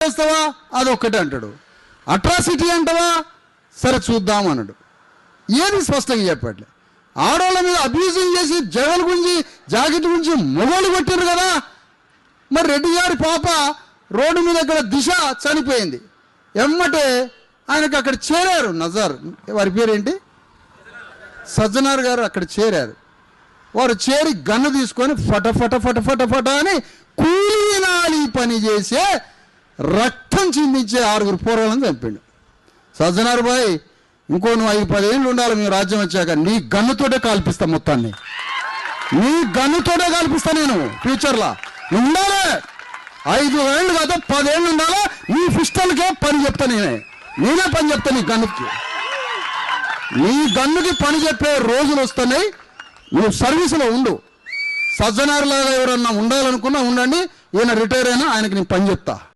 చేస్తావా అదొక్కటే అంటాడు, అట్రాసిటీ అంటావా సరే చూద్దాం అన్నాడు. ఏది స్పష్టంగా చెప్పట్లే. ఆడవాళ్ళ మీద అబ్యూజింగ్ చేసి జగన్ గురించి జాకెట్ గురించి మొగోళ్ళు కొట్టారు కదా. మరి రెడ్డి గారి పాప రోడ్డు మీద ఇక్కడ దిశ చనిపోయింది, ఎమ్మటే ఆయనకు అక్కడ చేరారు నజర్, వారి పేరేంటి, సజ్జనార్ గారు అక్కడ చేరారు. వారు చేరి గన్ను తీసుకొని ఫట ఫట ఫట ఫట ఫట అని కూలీనాలి పని చేసే రక్తం చిందించే 6 పోరాలను చంపాడు. సజ్జనార్ బాయ్, ఇంకో నువ్వు 5-10 ఏళ్ళు ఉండాలి మీ రాజ్యం వచ్చాక, నీ గన్నుతోటే కాల్పిస్తా, మొత్తాన్ని నీ గన్నుతోటే కాల్పిస్తా నేను ఫ్యూచర్లో. ఉండాలి 5 ఏళ్ళు కాదు 10 ఏళ్ళు ఉండాలా, నీ పిస్టల్కే పని చెప్తా, నేనే పని చెప్తా నీ గన్నుకి. నీ గన్నుకి పని చెప్పే రోజులు వస్తున్నాయి, నువ్వు సర్వీసులో ఉండు. సజ్జనార్ లాగా ఎవరన్నా ఉండాలనుకున్నా ఉండండి, ఈయన రిటైర్ అయినా ఆయనకి నేను పని చెప్తా.